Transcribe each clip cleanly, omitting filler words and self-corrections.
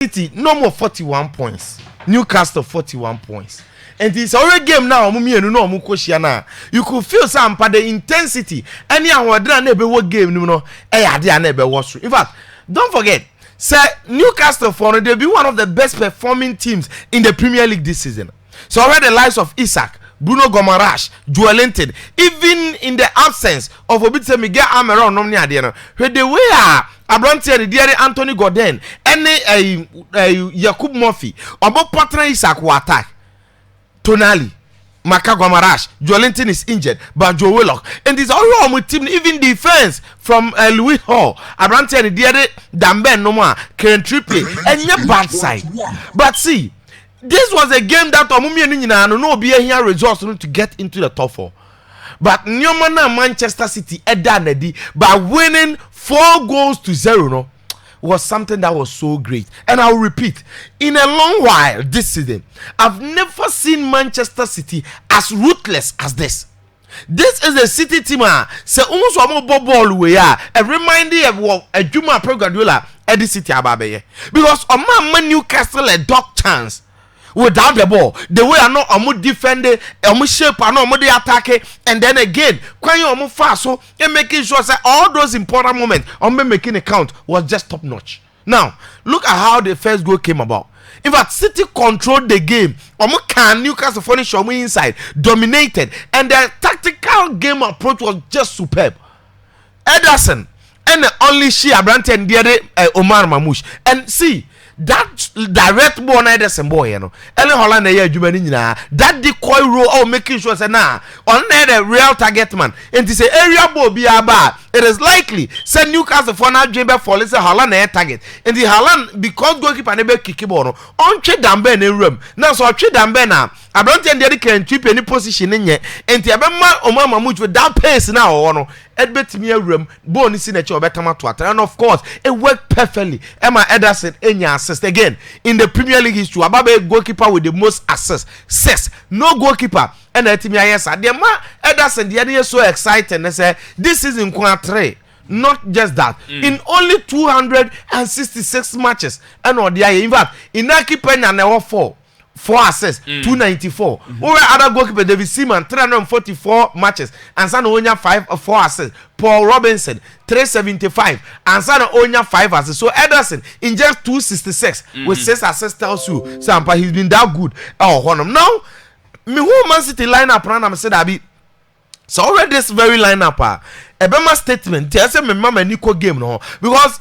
City no more 41 points. Newcastle 41 points. And it's already game now. You could feel some but the intensity. Any other never what game no. In fact, don't forget, sir, Newcastle for they'll be one of the best performing teams in the Premier League this season. So already the likes of Isak, Bruno Gomes, Joelinton, even in the absence of Obitse Miguel Almiron, where they were Abrantier, the Antony Gordon, any Yakub Murphy, about partner Isak who attack. Tonali, Maka Gomes, Joelinton is injured, but Joe Willock, and this all with team, even defense from Louis Hall, Abrantier, the Damben Noma, Karen Trippier, and your bad side. But see, this was a game that Omumi and no be here results to get into the top 4. But Nyomana Manchester City Edanedi by winning 4-0 no was something that was so great. And I'll repeat, in a long while this season, I've never seen Manchester City as ruthless as this. This is a City team. Say almost one ball we are a reminder of what a Juma Pep Guardiola at the City Ababe. Because on my Newcastle a dog chance. Without the ball, the way I know I'm defending, I'm shape, I know I'm attacking, and then again, when you're fast, so and making sure that all those important moments, I'm making a count was just top notch. Now, look at how the first goal came about. In fact, City controlled the game. Can Newcastle finish on inside, dominated, and their tactical game approach was just superb. Ederson and only she Abrante and the other Omar Mamouche, and see. That direct ball na Ederson boy, you know. Ellen Holland na that decoy role making sure say on the real target man. And to say area ball be about it is likely say Newcastle for now Jembe for say Holland na target. And the Holland because goalkeeper never kick ball no. On trade Dambe in room. Now so trade Dambe na Abrante and the other can trip any position in yet. And the Abema Omar Mamouche with that pace now no. Edbet me room bone signature better and of course it worked perfectly. Emma Ederson enya assist again in the Premier League history. Ababe goalkeeper with the most assists. 6 no goalkeeper and the yes the man Ederson the other so excited and say this is in quarter. Not just that, in only 266 matches and or the in fact in that keeper and there were 4 assists, 294. Over other goalkeeper David Seaman 344 matches and Sana Onya 4 assists. Paul Robinson 375 and Sana Onya 5 assists. So Ederson in just 266 with 6 assists tells you Sampa he's been that good. Now me who Man City lineup and I'm said Abi. So already this very lineup Ebema statement tell say me mama Nico game no because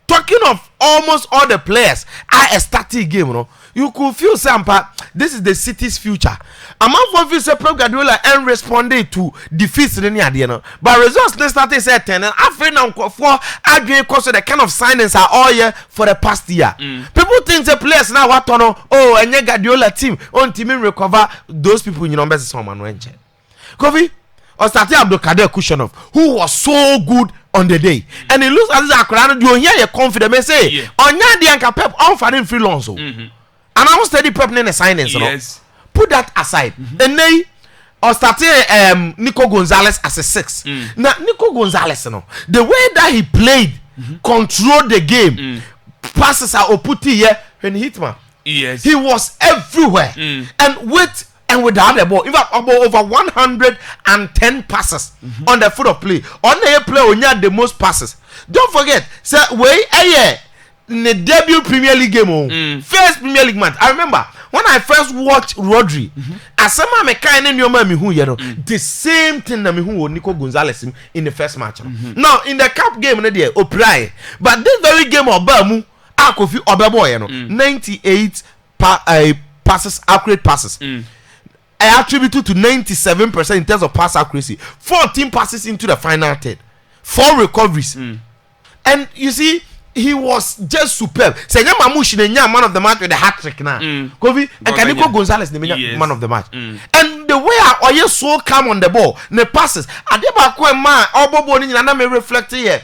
talking of almost all the players a static game no. You could feel Sampa, this is the City's future. Among for Pep Guardiola and responded to defeats in the Adiana. But results they started at 10 and after now for Adrian Costa the kind of signings are all year for the past year. People think the players now what on and your Guardiola team on team recover those people in your number someone went. Kofi or started Abdul Kader Kushanov, who was so good on the day. And it looks as if you hear your confidence say on Yadianka Pep on for freelance. And I was study Pep in the signings. Yes. Put that aside. And they or started Nico Gonzalez as a 6. Now Nico Gonzalez, the way that he played, controlled the game, passes are Oputi here when he hit man. Yes. He was everywhere. And without the ball. In fact, about over 110 passes on the foot of play. On the play, when you had the most passes. Don't forget, say in the debut Premier League game, first Premier League match. I remember when I first watched Rodri, as some me kind of the same thing that me who Nico Gonzalez in the first match. Now in the cup game, Oprai, but this very game of Bamu, Akofi Obebo, 98 passes, accurate passes. I attribute to 97% in terms of pass accuracy. 14 passes into the final third, 4 recoveries, and you see. He was just superb. Say Mamouche man of the match with a hat trick now. Kofi and Nico Gonzalez the man of the match. And the way I you so calm on the ball, the passes. Adeba ko man obobo ni na me reflect here.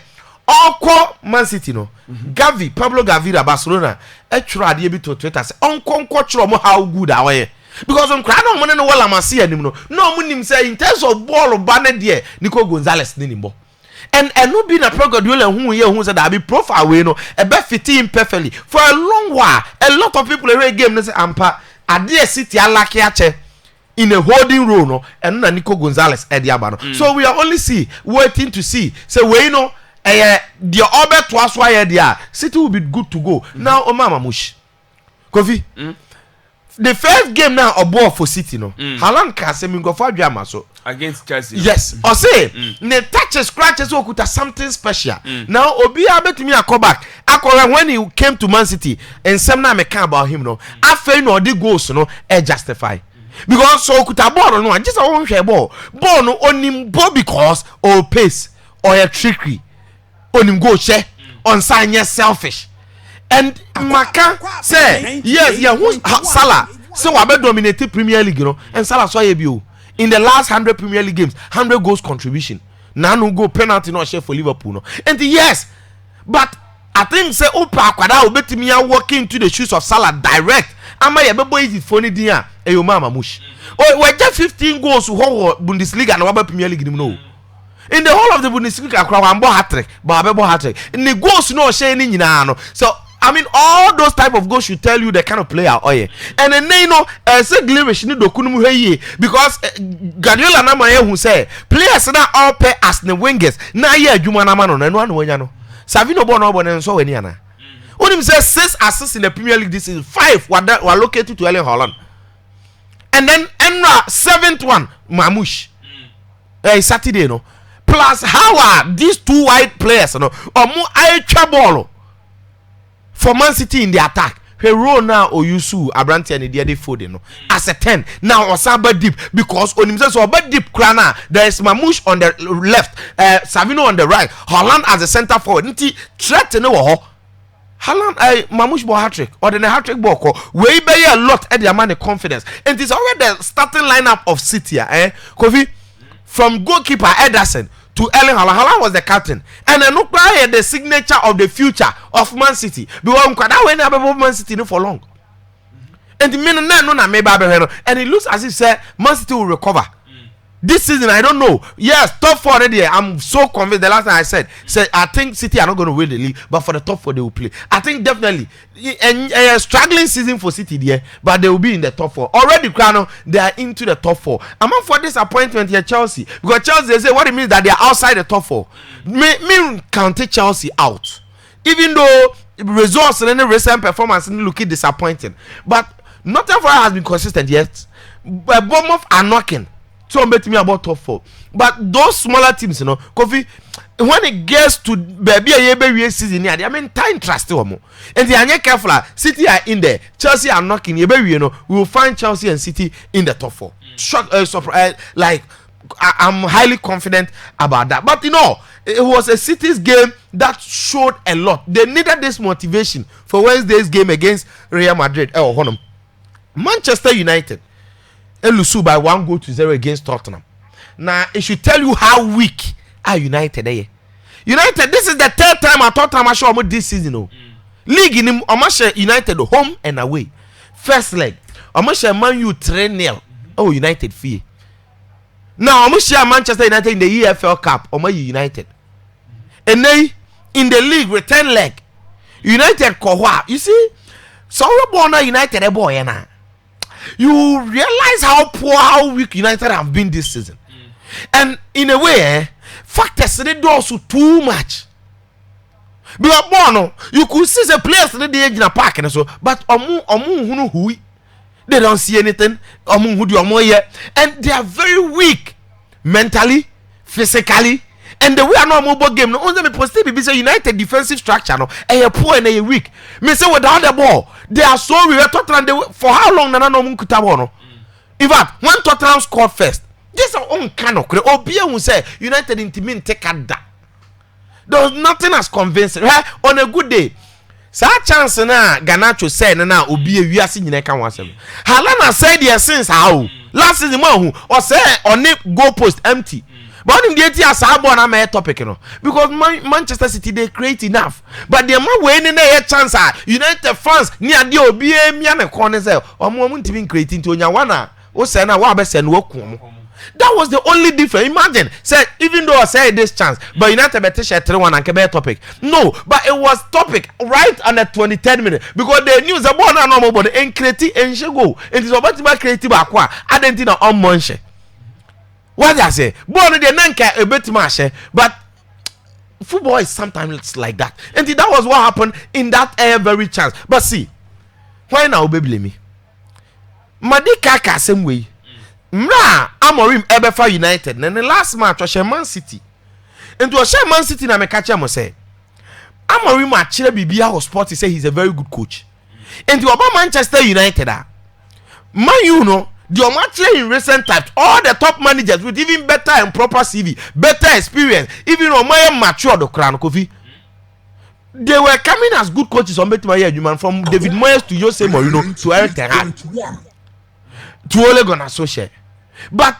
All Man City no. Gavi, Pablo Gaviria Barcelona. E try dey be to Twitter say onkonko tro mo how good are. Because on cry no money no wala ma see anim no. No munim say in terms of ball ba na there Nico Gonzalez ni nimbo. and no be na Guardiola who said that be profile we no e be fitting perfectly for a long while. A lot of people every game say ampa ade City alake ache in a holding role no and na Nico Gonzalez e dia ba no. So we are only waiting to see say we no the obe to aswa here there City will be good to go. Now Omama Mush Kofi the first game now a ball for City no Haaland can say me go for drama so against Chelsea. Yes, or say ne touches scratches okuta something special. Now Obi abetumi akọ back. Akọ when he came to Man City and some na me can about him no. After no the goals no e justify. Because so okuta ball no just a one share ball. Ball no onim ball because or pace or a trickery. Onim go share on sign yes selfish. And Maka say yes, yeah, who's Salah? So we be dominated Premier League, you know, and Salah saw you in the last 100 Premier League games, 100 goals contribution. Now no go penalty no share for Liverpool, no. And yes, but I think say Opa Kwada obetimi ya walk into the shoes of Salah direct. Ama ye bebo easy phone dia e yo mama mush. Oh, we just 15 goals who Bundesliga na wa Premier League no. In the whole of the Bundesliga, kwa wambo hat-trick, but abebo hat-trick. In the goals no share ni nyina no. So I mean, all those type of goals should tell you the kind of player oh yeah. And then you know, say Gliwish ni dokunumu heye because Guardiola na man who say players na all pair as the wingers. Na ye adwuma na man no no anu anya no. Savino bon no nso weni ana. Onim say 6 assists in the Premier League this is 5 were located to Erling Haaland. And then Enra 7th one Mamush. Saturday no. Plus how are these two white players no? Omo aitwa ball for Man City in the attack. Rona Oyusu Abrante and the Foden no as a 10 now Osaba deep because on himself so deep crana there is Mamouche on the left, Savino on the right, Haaland as a center forward. Nti threat no ho Haaland Mamouche ball hat-trick or the hat-trick ball ko we be a lot at the man the confidence. And it's already the starting lineup of City Kofi from goalkeeper Ederson to Erling Haaland. Haaland was the captain, and then look by the signature of the future of Man City. Because that when about Man City no for long, and the men no maybe and it looks as if say Man City will recover this season. I don't know. Yes, top 4 already. I'm so convinced. The last time I said I think City are not going to win the league, but for the top 4 they will play. I think definitely a struggling season for City there, but they will be in the top 4 already. Crano, they are into the top 4. I'm up for disappointment here, Chelsea, because Chelsea they say what it means that they are outside the top 4. Me count Chelsea out, even though results and any recent performance looking disappointing, but nothing for has been consistent yet. But Bournemouth are knocking. So bet me about top 4. But those smaller teams, you know, Kofi, when it gets to baby a season, I mean time trust them. And they are careful. City are in there. Chelsea are knocking. You know, we will find Chelsea and City in the top 4. Surprise, like I'm highly confident about that. But you know, it was a City's game that showed a lot. They needed this motivation for Wednesday's game against Real Madrid. Manchester United lose by 1-0 against Tottenham. Now it should tell you how weak are United. United, this is the 3rd time I Tottenham I show them this season. League in United home and away. First leg, I'm share Man U 3-0. Oh, United fee. Now I'm share Manchester United in the EFL Cup. United. And then in the league return leg, United kohwa. You see, so United a boy na. You realize how poor, how weak United have been this season. And in a way, factors they do also too much. Because you could see the players that they in a park and so, but they don't see anything. And they are very weak mentally, physically. And the way I know mobile game, no only me positive be United defensive structure no, and you poor and you weak. Me say without the ball, they are so we were Tottenham for how long na no munkuta no. In fact, when Tottenham scored first, this are own kind of Obia who say United intimate take a da. There was nothing as convincing. On a good day, such chance na Garnacho said na Obia we are seeing can once. Haaland said yes since how last season who or say on the goal post empty. But in the 80s, I have a topic, you know, because Manchester City they create enough, but the more winning a chance are United fans near the OBA me and corner say, or moment to be creating to Yawana, or Sena Wabes and Wokum. That was the only difference. Imagine, say, even though I say this chance, but United better share 3-1 and keep topic. No, but it was topic right on the 23rd minute because the news about no normal but the creative and she go. It is about to creative aqua. I didn't know on Monche. What I say? Born the nanka a bit mashe, but football is sometimes like that. And that was what happened in that very chance. But see, why now baby me? Madika same way. Mra Amorim Ebefa United. And the last match was Man City. And to a Man City na me catch am say. Amorim achire bibia ho sport say he's a very good coach. And to about Manchester United man you know the match in recent times all the top managers with even better and proper CV, better experience, even on my mature the crown Kofi. They were coming as good coaches on Betty from David Moyes to Jose Mourinho to Eric Ten Hag to Ole Gunnar Solskjaer. But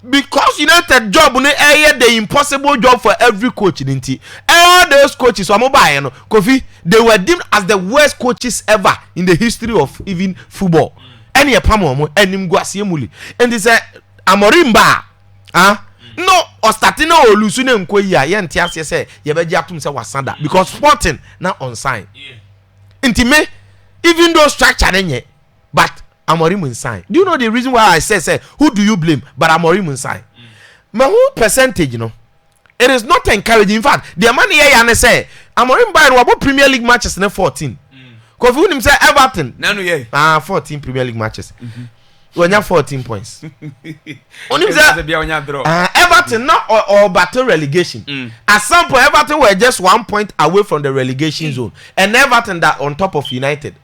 because United job the impossible job for every coach in Inti, all those coaches Kofi, they were deemed as the worst coaches ever in the history of even football. Any pamo and Mguasiemuli. And they say Amorim ba no or starting or Lusune Mkoya Yantias say Yabejatum say Wasanda because Sporting now on sign. Intime even though structure but Amorim inside. Do you know the reason why I say who do you blame? But Amorim inside. My whole percentage, it is not encouraging. In fact, the money here say Amorim buy about Premier League matches in 14. Because who him say Everton? 14 Premier League matches. When you have 14 points. Only say Everton not or battle relegation. At some point, Everton were just 1 point away from the relegation zone, and Everton that on top of United.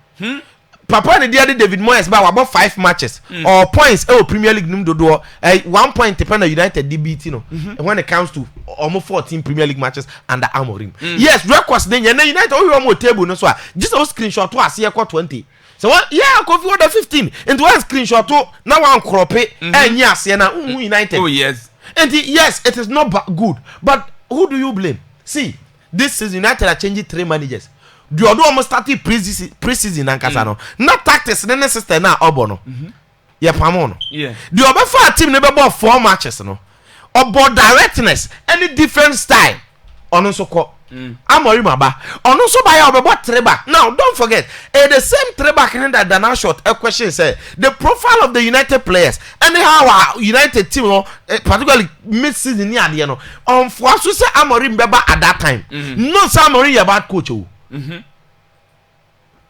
Papa and the other David Moyes about 5 matches or points. Premier League num do 1 point depend on United DBT and when it comes to almost 14 Premier League matches under Amorim. Yes, records then United on table no so just a screenshot to see 20. So what? Yeah, coffee order 15 and one screenshot to now one crop it and yes, United. Oh yes, and yes, it is not good. But who do you blame? See, this is United are changing 3 managers. Do you almost started pre-season and Casano? Not tactics, then system now Obono. Yeah, Pamono. Yeah. Do you ever for a team never bought 4 matches, no? Or board directness, any different style. On so called Amorimaba. On also by our about Treback. Now, don't forget, the same Treback in that Dana shot a question said the profile of the United players and how our United team, particularly mid-season near the end. For us to say Amorim Beba at that time, no Amorim about coach. And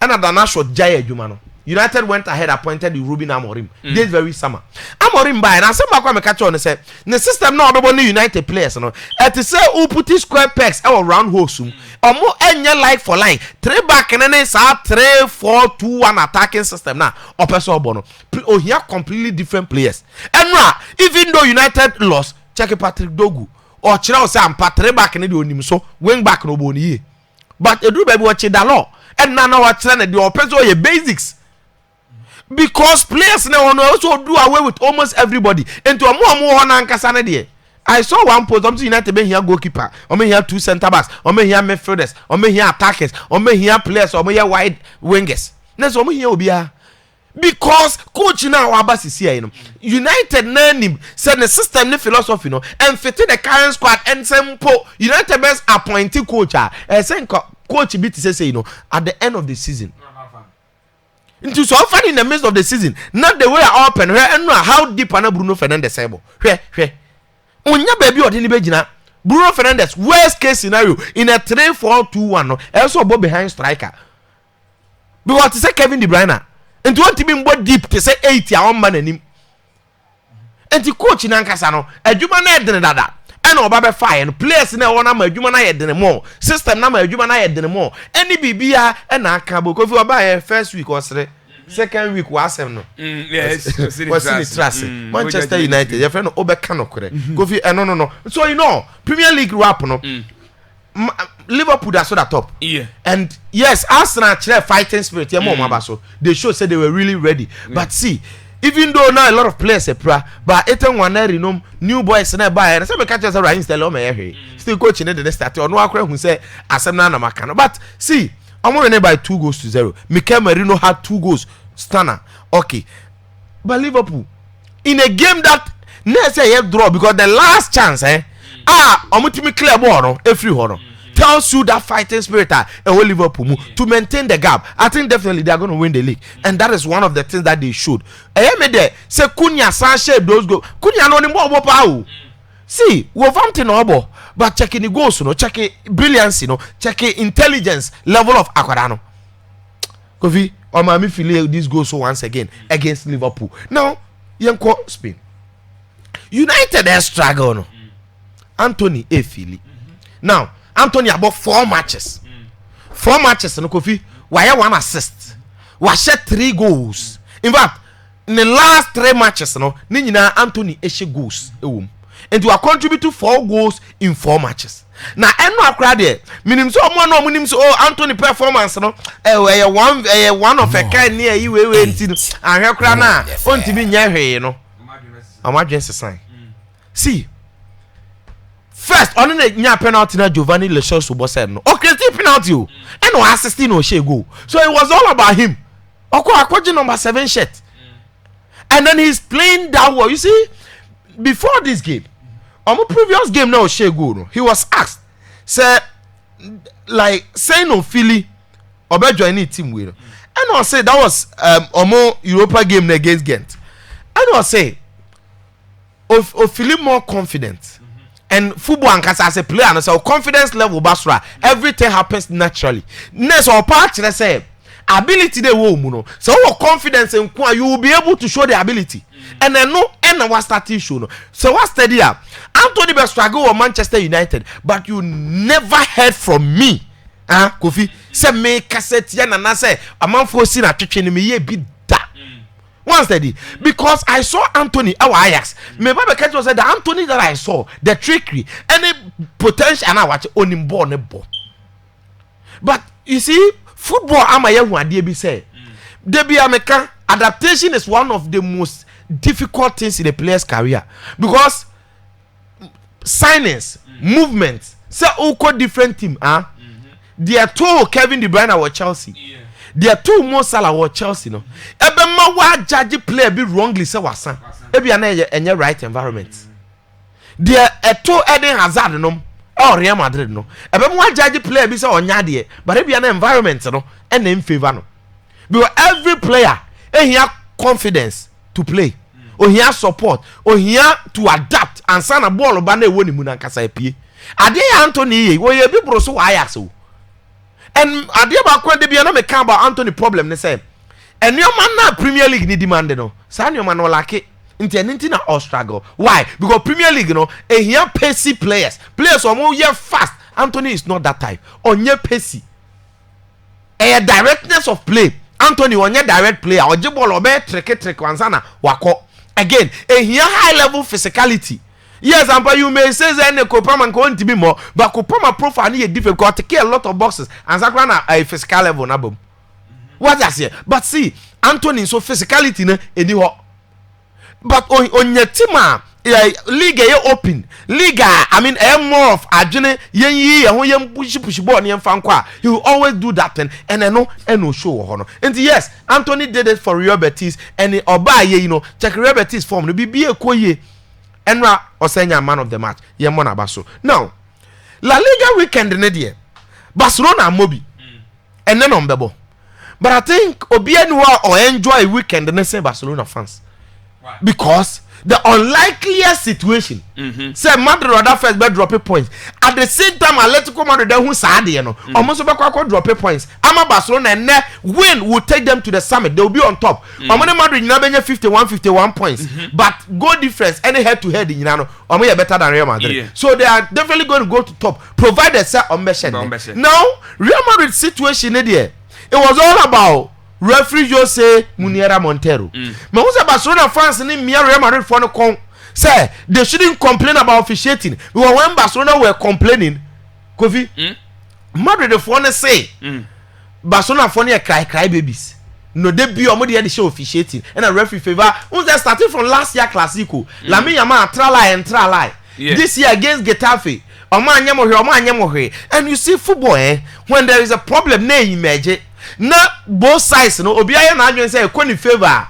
at the national Jaya Jumano, United went ahead appointed the Ruben Amorim this very summer. Amorim by and I said back when I catch on and said the system now about the United players at to say who put these square pegs or round holes or more any like for line 3 back and then it's 3-4-2-1 attacking system now or person bono or here completely different players and now even though United lost check Patrick Dogu or Chira Sam Patrick back and the so wing back no boni. But you do baby watch it law and now what's the opposite your basics because players now also do away with almost everybody into a more ankasana. I saw one post I'm United be here goalkeeper or me here 2 center backs or me here midfielders or me here attackers or me here players or me here wide wingers. That's what me here will be because coach now abasi here United name said the system the philosophy and fit the current squad and simple United best appointed coach and coach beat say at the end of the season into so often in the midst of the season not the way I open and how deep Bruno Fernandes sebo onya baby odini begina Bruno Fernandes worst case scenario in a 3-4-2-1 also go behind striker because to say Kevin De Bruyne and want to be more deep to say 80 on man and him. And the coach in Ankasano, a human head than that. And Obabe fire and players in a one number human head than more. System number human head than more. Any BBA and Akabo. If you buy first week or second week was no. Yes, was in the trust. Manchester United, your friend Obekano correct. Kofi no. So you know, Premier League rap no. Liverpool that's at the top. Yeah. And yes, Arsenal fighting spirit. They show said they were really ready. But see, even though now a lot of players are but etan one new boys na buy and some catch us right instead still coaching the start or no akwa who say Arsenal na makano. But see, I'm winning by 2-0. Mikel Merino had 2 goals. Stunner. Okay. But Liverpool, in a game that next say you draw because the last chance omutimi clear ball no every horo tells you that fighting spirit Liverpool to maintain the gap. I think definitely they are going to win the league, and that is one of the things that they should. Say Kunya Sanchez those go Kunya no ni more power. See, Wolverhampton obo, but checking the goals, checking brilliance, checking intelligence level of Aquadano. Kofi, or Mami feel this goes so once again against Liverpool. Now, Yanko Spain. United has struggled. Antony Efili. Now, Antony about 4 matches. 4 matches, no Kofi. Why 1 assist? Why 3 goals? In fact, in the last 3 matches, Nina Antony Eshe goals. And you are contributing 4 goals in 4 matches. Now, I know crowd there. Minim so Antony performance, one of a kind near you waiting. And her crana want to be near her, I'm against the sign. See, first, on the penalty na Giovanni Le Chaux Bosseno. Okay, penalty you. And no assisting no she go. So it was all about him. Okay, number 7 shirt. And then he's playing that well. You see, before this game, on the previous game now she go. He was asked, say, like saying no Philly or be joining team with. And I say that was more Europa game against Ghent. And I say, of feeling more confident. And football and as a player, and so confidence level basra, everything happens naturally. Next or part, let's say ability they will so confidence in you will be able to show the ability. And then no end was starting show. So what's the deal? Antony be struggle with Manchester United, but you never heard from me. Kofi say me cassette and I say a man for sin at teaching me ye be that. One steady because I saw Antony our Ajax. Me Baba Ket was said the Antony that I saw, the trickery, any potential and I watch on him born a ball. But you see, football amaya who be say. Debi America adaptation is one of the most difficult things in a player's career because signings, movements, say all different team. There are 2 Kevin De Bruyne or Chelsea. Yeah. There are 2 more Salah or Chelsea. No, ebe ma wa judge player be wrongly say wasan. Ebi ana right environment. There are 2 Eden Hazard no or Real Madrid no. Ebe ma judge player be say onya de, but ebi ana environment no and in favor no. Because every player he have confidence to play. Or he has support. Or he has to adapt and send a ball ba na ewo ni mu na kasa epie. Ade Antony we ye bi bro so Ajax o. And ade ba kwa de bia na me kan about Antony problem ne say and your man na Premier League ni demand no. Sa your man no like nti na all struggle. Why? Because Premier League no he have pacey players. Players who ye fast. Antony is not that type. Onye pacey. A directness of play. Antony onye direct player. Oje ball obe trek wansana wako. Again, a here high level physicality. Yes, and you may say that Kopama going to be more, but Kopama profile is difficult to kill a lot of boxes and Zagrana a physical level. What I say, but see, Antony so physicality anywhere. But on your team, Liga open. Liga, I mean, more of Ajene, yen push ball and Fankwa. He will always do that thing, and I know, and no show honor. And yes, Antony did it for Real Betis, and Oba, check Real Betis form to be a koye. Enra Osenya man of the match. Yemona Basso. Now, La Liga weekend in the Barcelona Mobi. And then on Bebo. But I think Obianwa or enjoy weekend and say Barcelona fans. Right. Because the unlikeliest situation. Say Madrid rather first bed drop points. At the same time, Atletico Madrid who sad almost drop points. Ama Barcelona and win will take them to the summit. They will be on top. Madrid now 51 points. But goal difference any head to head in better than Real Madrid. Yeah. So they are definitely going to go to top provided set on mission. Now Real Madrid situation there. It was all about referee Jose Muniera Montero. But who's Barcelona fans in Real Madrid for no con say they shouldn't complain about officiating. Because when Barcelona were complaining, Kofi, Madrid the phone say Barcelona phone cry babies. No, they be already the show officiating and a referee favor. Who's that starting from last year Clasico? Lamine Yamal try. This year against Getafe. And you see football when there is a problem, na imagine. Na both sides no obiya na adwen say ekoni favor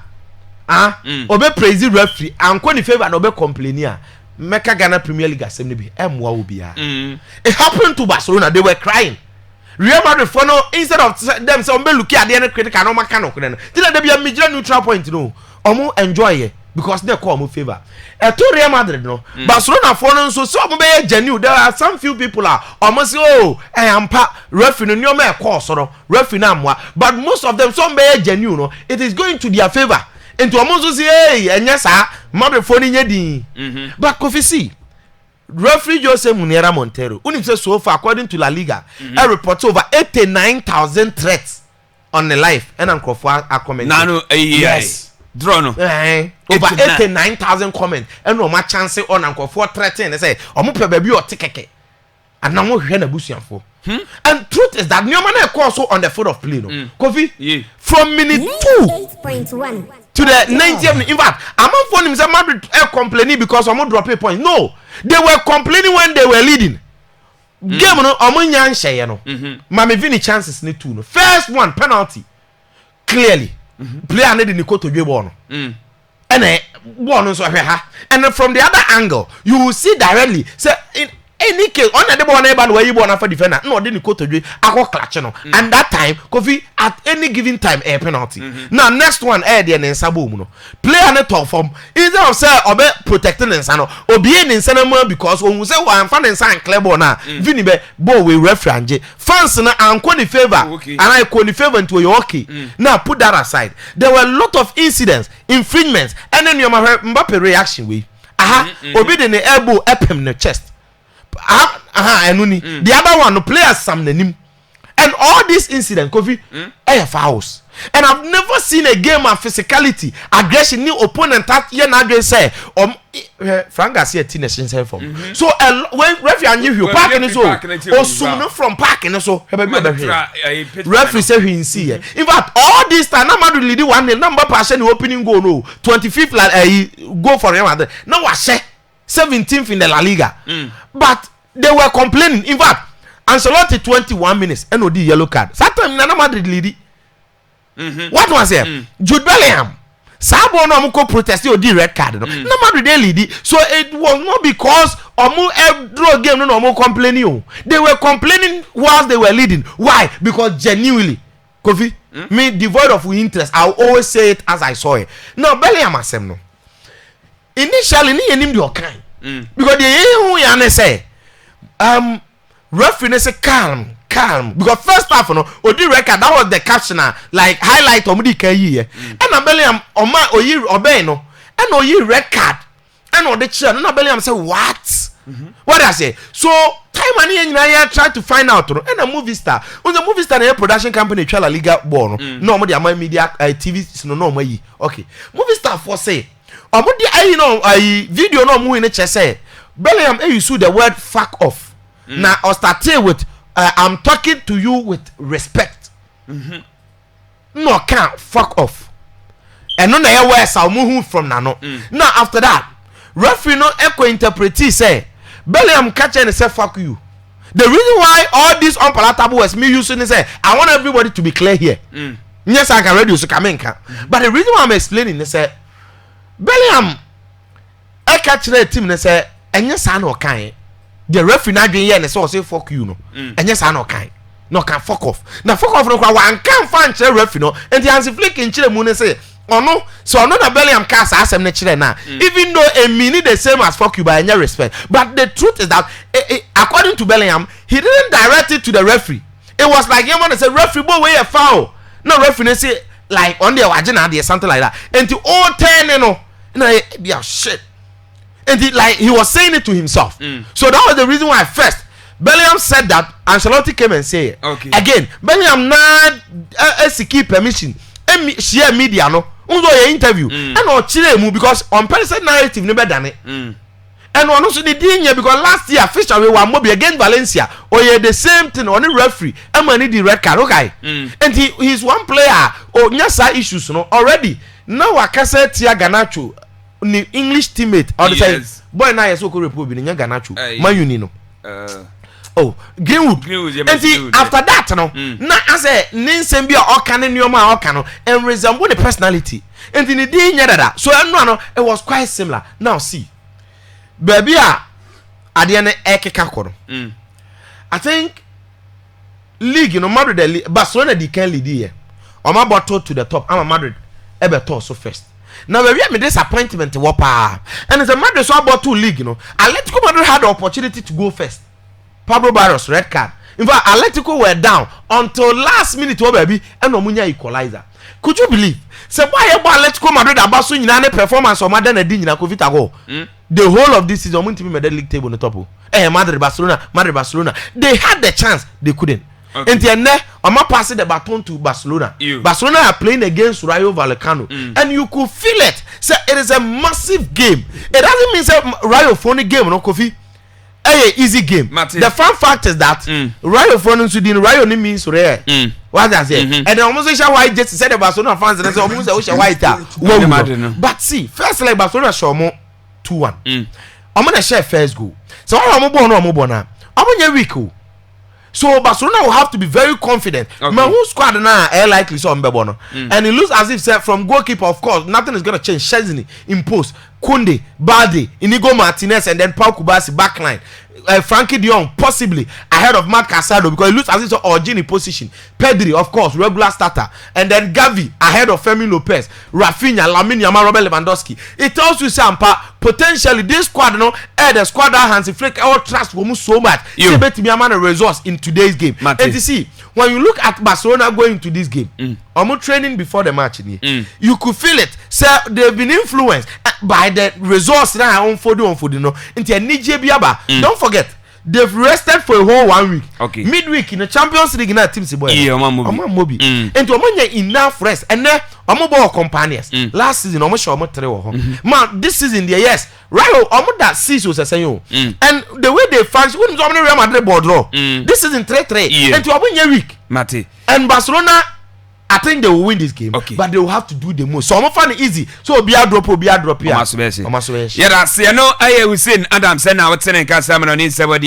obe praise referee anko ni favor na obe complain a Mecca Ghana Premier League asem ne bi emwa obi a it happened to Barcelona. They were crying. Real Madrid for no, instead of them say ombe look at the end critical no maka no kren till they be a major neutral point no omo enjoy it because they call omo favor to Real Madrid no Barcelona for no so omo be genuine. There are some few people are omo say oh ampa referee no nyoma e call so referee na amwa, but most of them some be genuine no, it is going to their favor into omo so say hey enya sa Madrid for ni nyedi but Kofi see referee Jose Muniera Montero unim say so far according to La Liga a report over 89,000 threats on the life and Uncle are commenting. Yes. Draw no. Over 89,000 comments and no much chance on Uncle for threatening. They say omo pe baby or tikeke and now we hear na busianfo. And truth is that no man also on the foot of play no. Kofi from minute 2 to the 90th. In fact, among for himself Madrid complaining because omo drop a point. No, they were complaining when they were leading. Game no omo nyan sheye no. Mame vini chances ni two no. First one penalty. Clearly. Player need the Niko to be ball no. And ball so ha. And then from the other angle, you will see directly say in any case on the ball neighbor where you born after defender no dey Niko to do akọ clutch no. And that time Kofi at any given time a penalty. Now next one there na nsabo mu no. Player na top form instead of say obe protecting nsa no obi e nsa na mo because ohun say wan fa nsa and clear ball na vini be ball we referee fans na anko ni favor and I call the favor into your okay. Now put that aside. There were a lot of incidents, infringements, and then your Mbappe reaction we obi de ne elbow epem ne chest. Antony. The other one, the players some nanim. And all these incidents, Kofi, fouls. And I've never seen a game of physicality, aggression, new opponent that you na say Frank Garcia teenage self from. So when referee you parking so or soon from parking so referee say he see. In fact, all this time na Madrid lead 1-0 number passion opening goal no 25th go for Real Madrid. Now was 17th in the La Liga. But they were complaining. In fact, Ancelotti 21 minutes and no yellow card. Saturday na Madrid lead. What was it? Jude Bellingham. Sabo no muko protest o di red card no. Na Madrid lead. So it was not because omu draw game no omu complaining. They were complaining whilst they were leading. Why? Because genuinely, Kofi, me devoid of interest. I'll always say it as I saw it. Now Bellingham asem no. Initially ni enim di okan. Because the who ya say referee say calm because first half no odi record that was the caption like highlight omudi kan yi and Bellingham oma oyi obey no and oyi record and odi chair no Bellingham say what I say so time ani nyina ya try to find out no and a movie star na production company twa La Liga ball no omudi ama media TV no omayi okay movie star for say omudi ayi video no omu ni che say Bellingham you use the word fuck off. Now I'll start with I'm talking to you with respect. No can't fuck off. And no na where I'll move from now. Now after that, referee no echo interpret say Bellingham catch and say fuck you. The reason why all this unpalatable was me using is say I want everybody to be clear here. Yes, I can read you so come in. But the reason why I'm explaining is say Bellingham I catch the team and say and yes I know kind. The referee na dwen here and say fuck you no. And yes I know kind. No can fuck off. Now fuck off no kwa wan kan fan chere referee no. And the Hansi Flick in chere mu ne say no so no na Bellingham cast asem ne chere na. Even though a meaning the same as fuck you by any respect. But the truth is that according to Bellingham, he didn't direct it to the referee. It was like him want to say referee boy way a foul. No referee say like on the wagina there something like that. And to all 10 you know. Yeah shit. And he was saying it to himself. So that was the reason why first Bellingham said that Ancelotti came and said okay. Again Bellingham not seek permission share media no unzo your interview and or chire mu because on person narrative never done it and one also the thing because last year Fisher we were mobi against Valencia or the same thing on the referee and money the red card okay and he's one player or nyasa issues no already now akase tia Garnacho ni English teammate or the yes. Boy na yeso ko report bi nya Garnacho man uni no Oh, Greenwood. And after that, no, na as a Ninsem be or canon your ma or cano and resemble the personality. And in the day, so no, it was quite similar. Now, see, baby, I didn't ekekakoro. I think League, you know, Madrid, Barcelona, they can lead here. I'm about to the top. I'm a Madrid, ever so first. Now we have a disappointment to wapa, and it's a Madrid so about 2 league, you know. Atletico Madrid had the opportunity to go first. Pablo Barros red card. In fact, Atletico were down until last minute, baby, and Omunya equalizer. Could you believe? So why about Atletico Madrid about so you performance or Madrid and Dina Covita go? The whole of this season, to be made league table on the top. Madrid Barcelona. They had the chance, they couldn't. Okay. And then I'm passing the baton to Barcelona. Barcelona are playing against Rayo Vallecano, and you could feel it. So it is a massive game. It doesn't mean say Rayo phony game, no Kofi. Easy game. Martin. The fun fact is that Rayo phony Sweden Rayo ni means rare. What does it? And then almost say why just said the Barcelona fans and say almost say why that. But see, first like Barcelona show mo 2-1. I'm gonna share first goal. So I'm gonna I'm weak. So Barcelona will have to be very confident. Okay. Man, who squad now? Likely so Mbebono. And it looks as if said from goalkeeper, of course, nothing is gonna change. Chesney in post, Kunde, Balde, Inigo Martinez, and then Pau Kubasi backline. Frankie De Jong possibly ahead of Marc Casado because it looks as if so Origin in position. Pedri, of course, regular starter, and then Gavi ahead of Fermin Lopez, Rafinha, Lamine Yamal, Robert Lewandowski. It tells you Sampa potentially this squad, the squad that Hansi Flick all trust so much. See, bet me a resource in today's game. And you see, when you look at Barcelona going into this game, almost training before the match, you could feel it. So they've been influenced by the resource that I own for the into Nigeria Biaba. Don't forget, they've rested for a whole 1 week. Okay. Midweek in the Champions League in that team. Yeah, Mobi. And to Omonya enough rest. And then Omobo companions. Last season, Omo 3. Man, this season, yes, Rayo, Omo that 6 was a saying. And the way they function, when Real Madrid board draw, this season 3-3. And to Omonya week. Mate. And Barcelona, I think they will win this game, but they will have to do the most. So I'm find it easy. So be a drop here. Yeah, that's no. I was saying Adam said now what's in Casamon on Instagram.